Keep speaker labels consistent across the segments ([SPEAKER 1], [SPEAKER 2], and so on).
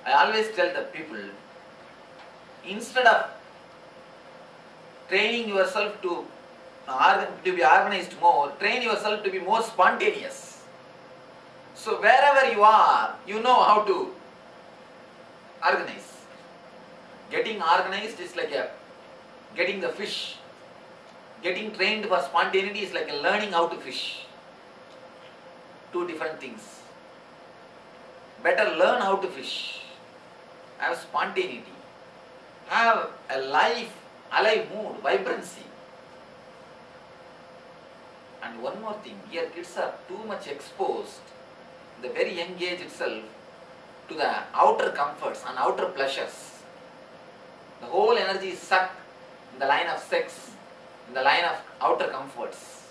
[SPEAKER 1] I always tell the people, instead of training yourself to be organized more, train yourself to be more spontaneous. So wherever you are, you know how to organize. Getting organized is like getting the fish. Getting trained for spontaneity is like learning how to fish. Two different things. Better learn how to fish. Have spontaneity. Have a alive mood, vibrancy. And one more thing, here kids are too much exposed, the very young age itself, to the outer comforts and outer pleasures. The whole energy is sucked in the line of sex, in the line of outer comforts,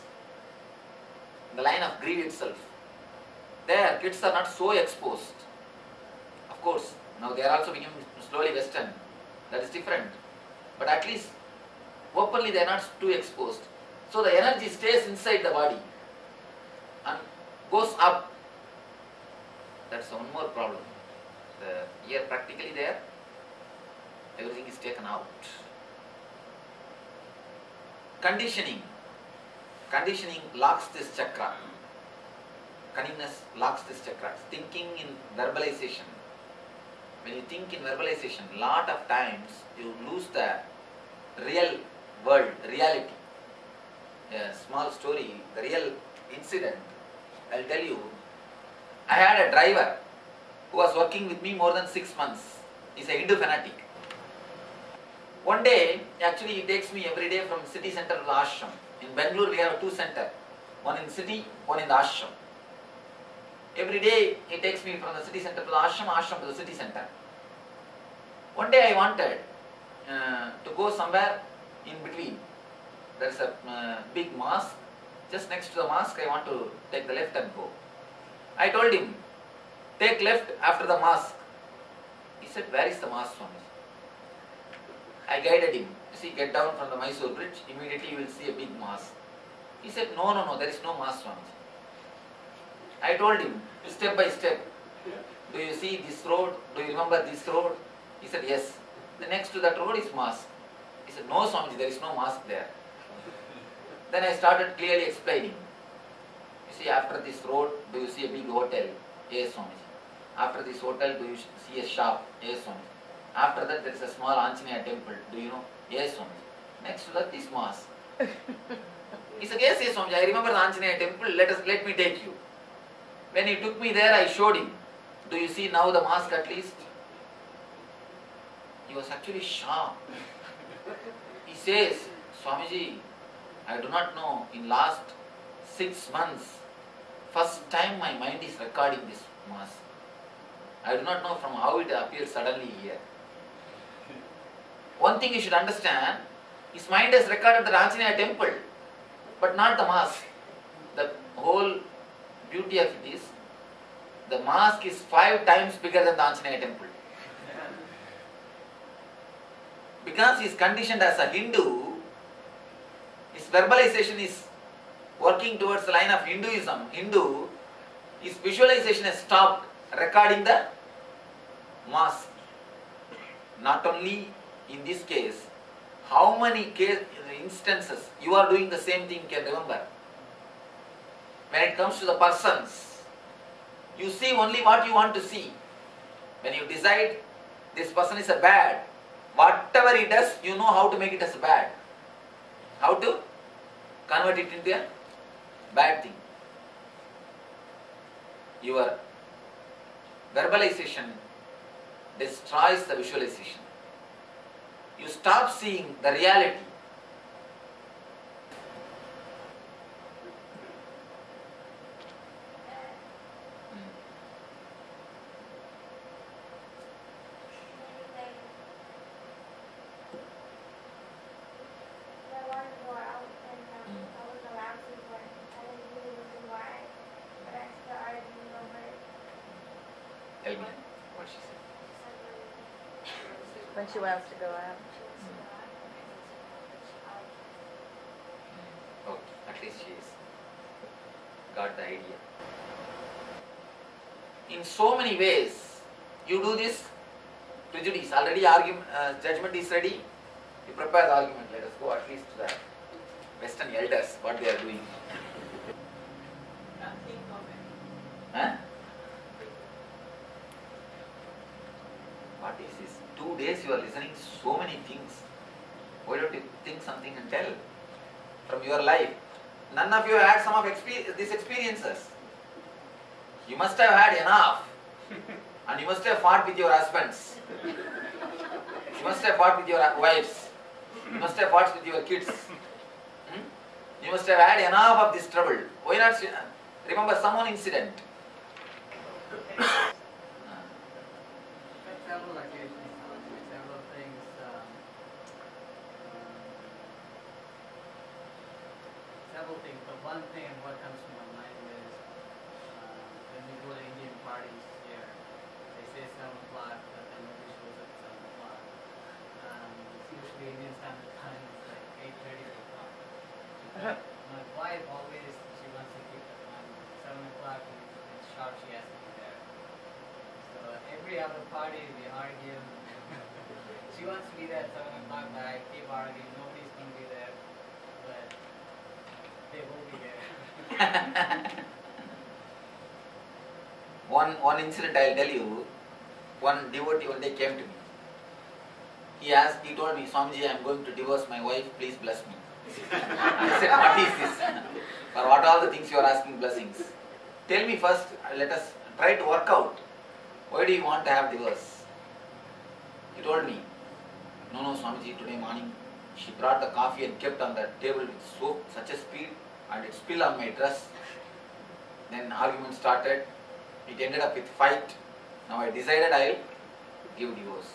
[SPEAKER 1] in the line of greed itself. There, kids are not so exposed. Of course, now they are also becoming slowly Western. That is different. But at least, openly they are not too exposed. So the energy stays inside the body and goes up. That's one more problem. Here practically there, everything is taken out. Conditioning locks this chakra. Cunningness locks this chakra. Thinking in verbalization. When you think in verbalization, lot of times you lose the real world, reality. A small story, the real incident, I'll tell you. I had a driver who was working with me more than 6 months. He's a Hindu fanatic. One day, actually he takes me every day from city center to the ashram. In Bangalore we have 2 centers, one in city, one in the ashram. Every day he takes me from the city center to the ashram, ashram to the city center. One day I wanted to go somewhere in between. There is a big mosque. Just next to the mosque I want to take the left and go. I told him, take left after the mosque. He said, where is the mosque, Swami? I guided him. You see, get down from the Mysore bridge, immediately you will see a big mosque. He said, no, there is no mosque, Swami. I told him, step by step, do you see this road? Do you remember this road? He said, yes. The next to that road is mosque. He said, no, Swami, there is no mosque there. Then I started clearly explaining. You see, after this road, do you see a big hotel? Yes, Swamiji. After this hotel, do you see a shop? Yes, Swamiji. After that, there is a small Anjaneya temple. Do you know? Yes, Swamiji. Next to that is mosque. He said, yes, Swamiji, I remember the Anjaneya temple. Let me take you. When he took me there, I showed him. Do you see now the mosque at least? He was actually shocked. He says, Swamiji, I do not know, in last 6 months, first time my mind is recording this mosque. I do not know from how it appeared suddenly here. One thing you should understand, his mind has recorded the Anjaneya temple, but not the mosque. The whole beauty of it is, the mosque is 5 times bigger than the Anjaneya temple. Because he is conditioned as a Hindu, his verbalization is working towards the line of Hinduism. His visualization has stopped recording the mosque. Not only in this case, how many instances you are doing the same thing, you can remember. When it comes to the persons, you see only what you want to see. When you decide this person is a bad, whatever he does, you know how to make it as a bad. How to convert it into a bad thing. Your verbalization destroys the visualization. You stop seeing the reality. Tell me what she said.
[SPEAKER 2] When she wants to go out.
[SPEAKER 1] Okay, at least she is got the idea. In so many ways, you do this prejudice, already argument, judgment is ready, you prepare the argument. Let us go at least to the Western elders, what they are doing. Huh? What is this? 2 days you are listening so many things. Why don't you think something and tell from your life? None of you have had some of these experiences. You must have had enough. And you must have fought with your husbands. You must have fought with your wives. You must have fought with your kids. You must have had enough of this trouble. Why not remember some one incident?
[SPEAKER 2] Several occasions, several things. Several things, but one thing what comes to my mind is when we go to Indian parties here, they say 7 o'clock, but then nobody shows up at 7 o'clock. It's usually Indian standard time, it's like 8:30 o'clock. My wife always, she wants to keep it on 7 o'clock and it's sharp, she has to be there. So every other party we argue. She wants to be there at 7 o'clock, but I keep arguing, nobody's going to be there. But they will be there.
[SPEAKER 1] One incident I'll tell you. One devotee one day came to me. He told me, Swamiji, I am going to divorce my wife, please bless me. I said, what is this? For what all the things you are asking blessings? Tell me first, let us try to work out. Why do you want to have divorce? He told me, no, Swamiji, today morning she brought the coffee and kept on the table with such a speed and it spilled on my dress. Then argument started. It ended up with fight. Now I decided I'll give divorce.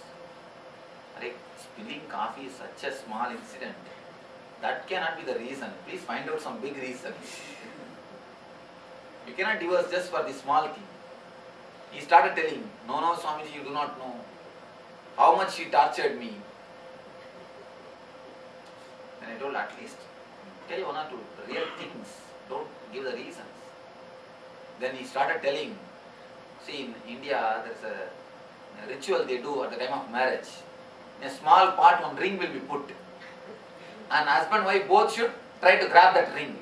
[SPEAKER 1] Spilling coffee is such a small incident. That cannot be the reason. Please find out some big reasons. You cannot divorce just for this small thing. He started telling, no, Swamiji, you do not know how much she tortured me. And I told, at least tell 1 or 2 real things. Don't give the reasons. Then he started telling, see, in India there's a ritual they do at the time of marriage. In a small pot, one ring will be put. And husband and wife both should try to grab that ring.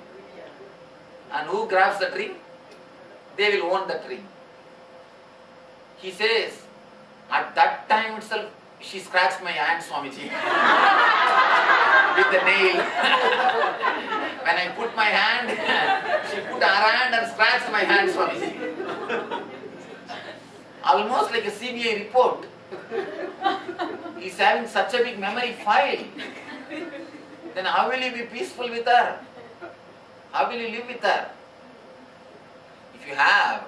[SPEAKER 1] And who grabs that ring? They will own that ring. He says, at that time itself, she scratched my hand, Swamiji, with the nail. When I put my hand, she put her hand and scratched my hand, Swamiji. Almost like a CBI report. He's having such a big memory file. Then how will you be peaceful with her? How will you live with her? If you have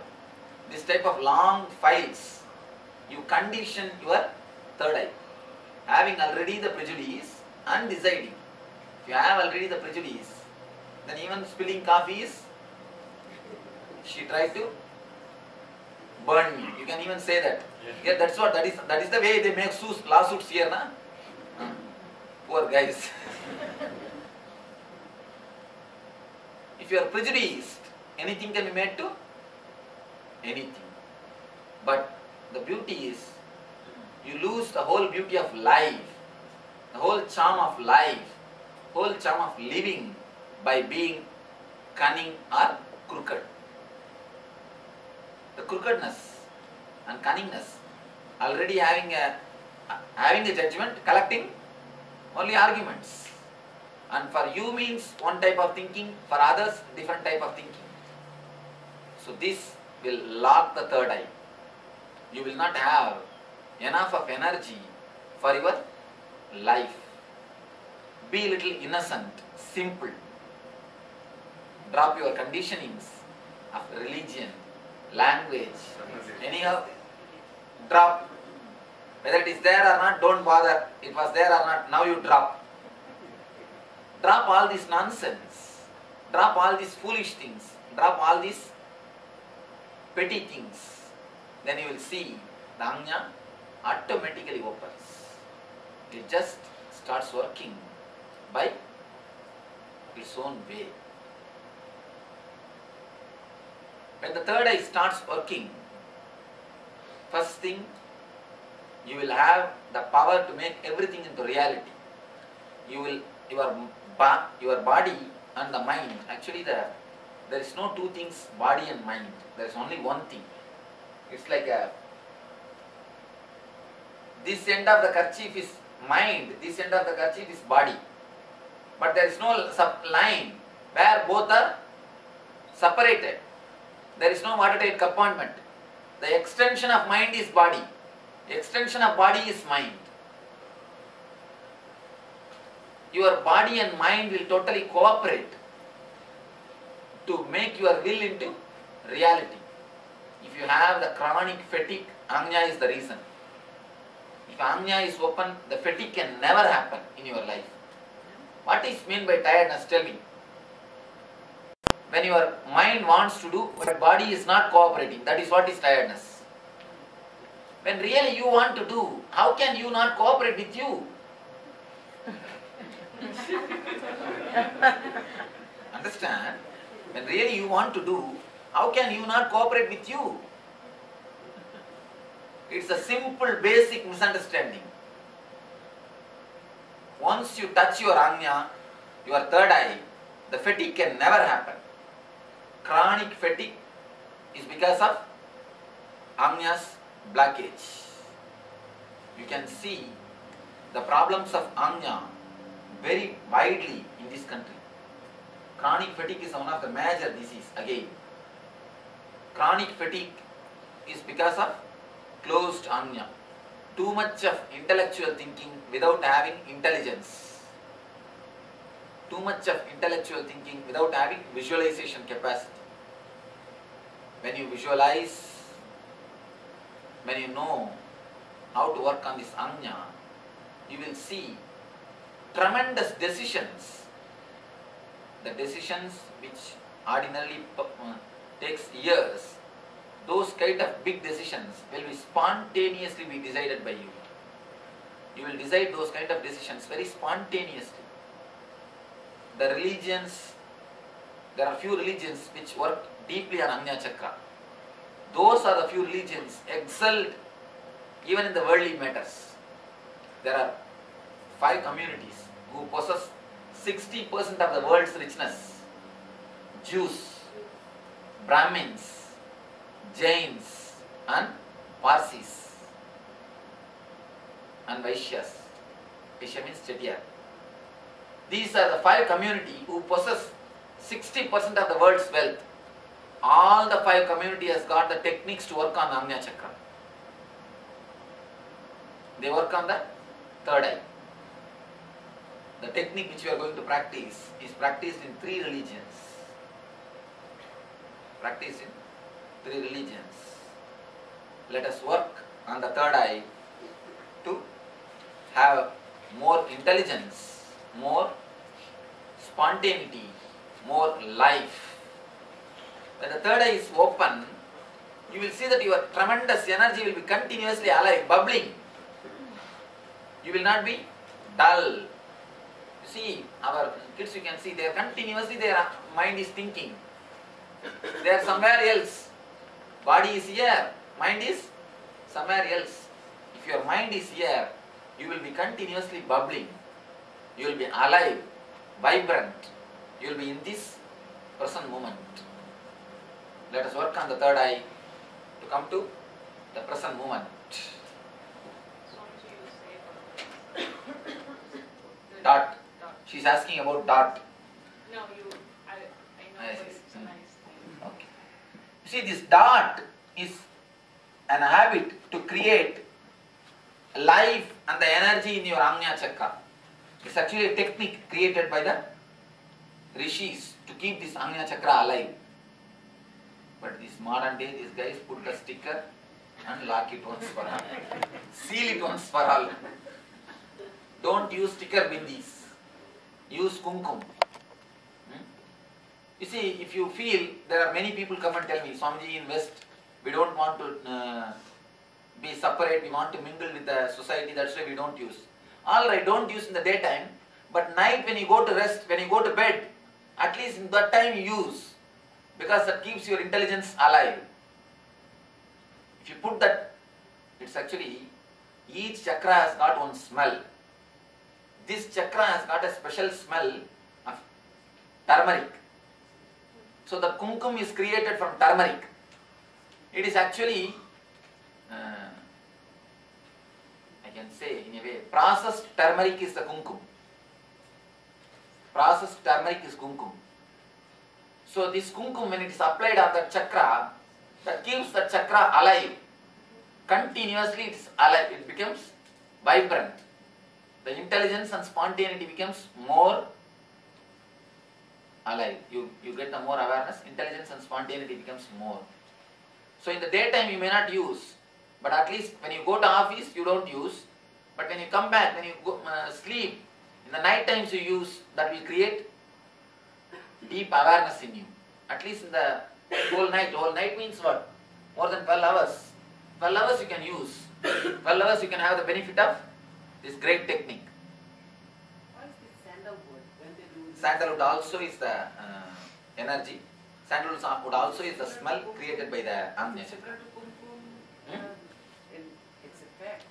[SPEAKER 1] this type of long files, you condition your third eye. Having already the prejudice and deciding. If you have already the prejudice, then even spilling coffee is, she tried to burn me. You can even say that. Yeah, that is the way they make lawsuits here, na? Poor guys. If you are prejudiced, anything can be made to anything. But the beauty is, you lose the whole beauty of life, the whole charm of life, whole charm of living by being cunning or crooked. The crookedness and cunningness, already having a judgment, collecting only arguments. And for you means one type of thinking, for others different type of thinking. So this will lock the third eye. You will not have enough of energy for your life. Be little innocent, simple. Drop your conditionings of religion, language, anyhow, drop. Whether it is there or not, don't bother. It was there or not, now you drop. Drop all this nonsense. Drop all these foolish things. Drop all these petty things. Then you will see the Ajna automatically opens. It just starts working by its own way. When the third eye starts working, first thing, You will have the power to make everything into reality. Your body and the mind, actually there is no two things, body and mind. There is only one thing. It's like this end of the kerchief is mind, this end of the kerchief is body. But there is no line where both are separated. There is no watertight compartment. The extension of mind is body. The extension of body is mind. Your body and mind will totally cooperate to make your will into reality. If you have the chronic fatigue, Ajna is the reason. If Ajna is open, the fatigue can never happen in your life. What is meant by tiredness? Tell me. When your mind wants to do, but body is not cooperating, that is what is tiredness. When really you want to do, how can you not cooperate with you? Understand? When really you want to do, how can you not cooperate with you? It's a simple, basic misunderstanding. Once you touch your Ajna, your third eye, the fatigue can never happen. Chronic fatigue is because of Ajna's blockage. You can see the problems of Ajna very widely in this country. Chronic fatigue is one of the major diseases again. Chronic fatigue is because of closed Ajna. Too much of intellectual thinking without having intelligence. Too much of intellectual thinking without having visualization capacity. When you visualize, when you know how to work on this Ajna, you will see tremendous decisions. The decisions which ordinarily takes years, those kind of big decisions will be spontaneously be decided by you. You will decide those kind of decisions very spontaneously. The religions, there are few religions which work deeply on Ajna Chakra. Those are the few religions excelled even in the worldly matters. There are 5 communities who possess 60% of the world's richness. Jews, Brahmins, Jains and Parsis and Vaishyas. Vaishya means Chettiar. These are the 5 communities who possess 60% of the world's wealth. All the 5 communities has got the techniques to work on Ajna Chakra. They work on the third eye. The technique which we are going to practice is practiced in 3 religions. Practiced in 3 religions. Let us work on the third eye to have more intelligence, more spontaneity, more life. When the third eye is open, you will see that your tremendous energy will be continuously alive, bubbling. You will not be dull. You see, our kids, you can see, they are continuously, their mind is thinking. They are somewhere else. Body is here, mind is somewhere else. If your mind is here, you will be continuously bubbling. You will be alive, vibrant. You will be in this present moment. Let us work on the third eye to come to the present moment. Dot. She's asking about dot.
[SPEAKER 3] No, I know
[SPEAKER 1] Yes,
[SPEAKER 3] what
[SPEAKER 1] yes.
[SPEAKER 3] it's a nice thing.
[SPEAKER 1] Okay. You see, this dot is an habit to create life and the energy in your Ajna Chakra. It's actually a technique created by the rishis to keep this Ajna Chakra alive. But this modern day, these guys put the sticker and lock it once for all. Seal it once for all. Don't use sticker bindis. Use kumkum. You see, if you feel, there are many people come and tell me, Swamiji, in West, we don't want to be separate, we want to mingle with the society, that's why we don't use. Alright, don't use in the daytime, but night when you go to rest, when you go to bed, at least in that time you use, because that keeps your intelligence alive. If you put that, it's actually Each chakra has got one smell. This chakra has got a special smell of turmeric. So the kumkum is created from turmeric. It is actually, I can say in a way, processed turmeric is the kumkum. Processed turmeric is kumkum. So this kumkum, when it is applied on the chakra, that keeps the chakra alive. Continuously it is alive. It becomes vibrant. The intelligence and spontaneity becomes more alive. You get the more awareness, intelligence and spontaneity becomes more. So in the daytime you may not use, but at least when you go to office you don't use. But when you come back, when you go, sleep, in the night times you use, that will create deep awareness in you. At least in the whole night. Whole night means what? More than 12 hours. 12 hours you can use. 12 hours you can have the benefit of this great technique.
[SPEAKER 2] What is the sandalwood when they do?
[SPEAKER 1] Sandalwood also is the energy. Sandalwood also is the smell created by the Anjana.
[SPEAKER 2] Similar to kumkum in its effect.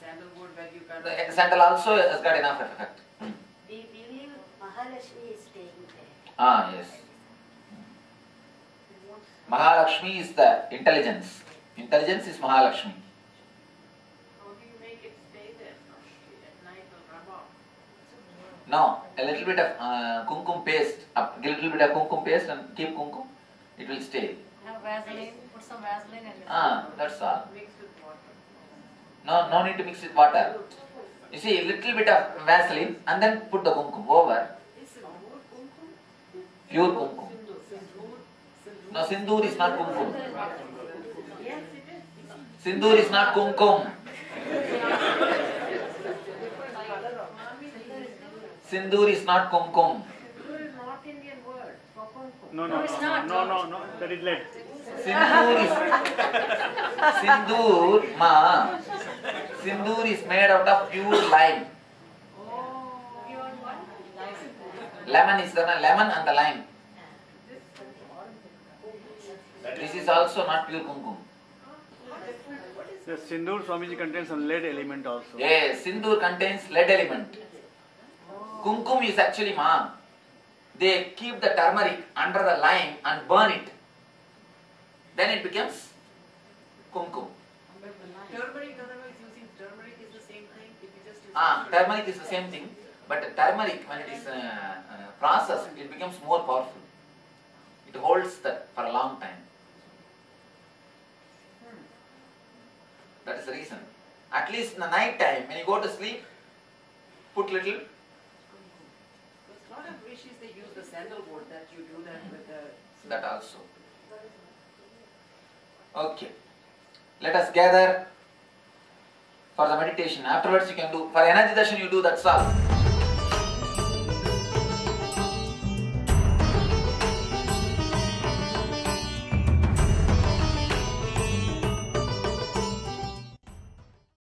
[SPEAKER 2] Sandalwood when you can.
[SPEAKER 1] The sandal also has got enough effect.
[SPEAKER 4] We believe Mahalakshmi is staying there.
[SPEAKER 1] Ah, yes. Mahalakshmi is the intelligence. Intelligence is Mahalakshmi.
[SPEAKER 2] How do you make it stay there? At night or rub off?
[SPEAKER 1] No, a little bit of kumkum paste, a little bit of kumkum paste and keep kumkum, it will stay.
[SPEAKER 4] Have Vaseline, put some Vaseline and
[SPEAKER 1] Ah, that's all.
[SPEAKER 2] Mixed with water.
[SPEAKER 1] No need to mix with water. You see, a little bit of Vaseline and then put the kumkum over.
[SPEAKER 2] Is sindoor kumkum?
[SPEAKER 1] Pure kumkum. No, sindoor is not kumkum.
[SPEAKER 2] Yes, it is.
[SPEAKER 1] Sindoor is not kumkum. Sindoor is not kumkum.
[SPEAKER 2] Sindoor is North Indian word for kumkum.
[SPEAKER 5] No,
[SPEAKER 4] No, it's not.
[SPEAKER 5] no, that is lead.
[SPEAKER 1] Sindoor is made out of pure lime.
[SPEAKER 2] Oh, pure what?
[SPEAKER 1] Lemon is the lemon and the lime. This is also not pure kumkum.
[SPEAKER 5] The Sindoor Swamiji contains some lead element also.
[SPEAKER 1] Yes, sindoor contains lead element. Kumkum is actually they keep the turmeric under the lime and burn it. Then it becomes kumkum.
[SPEAKER 2] Turmeric, otherwise using turmeric is the same thing. If you just use
[SPEAKER 1] Turmeric is the same thing, but turmeric when it is processed, it becomes more powerful. It holds that for a long time. That is the reason. At least in the night time, when you go to sleep, put little.
[SPEAKER 2] Because a lot of rishis they use the sandalwood that you do that with the.
[SPEAKER 1] That also. Okay. Let us gather for the meditation. Afterwards you can do, for energy darshan you do, that's all.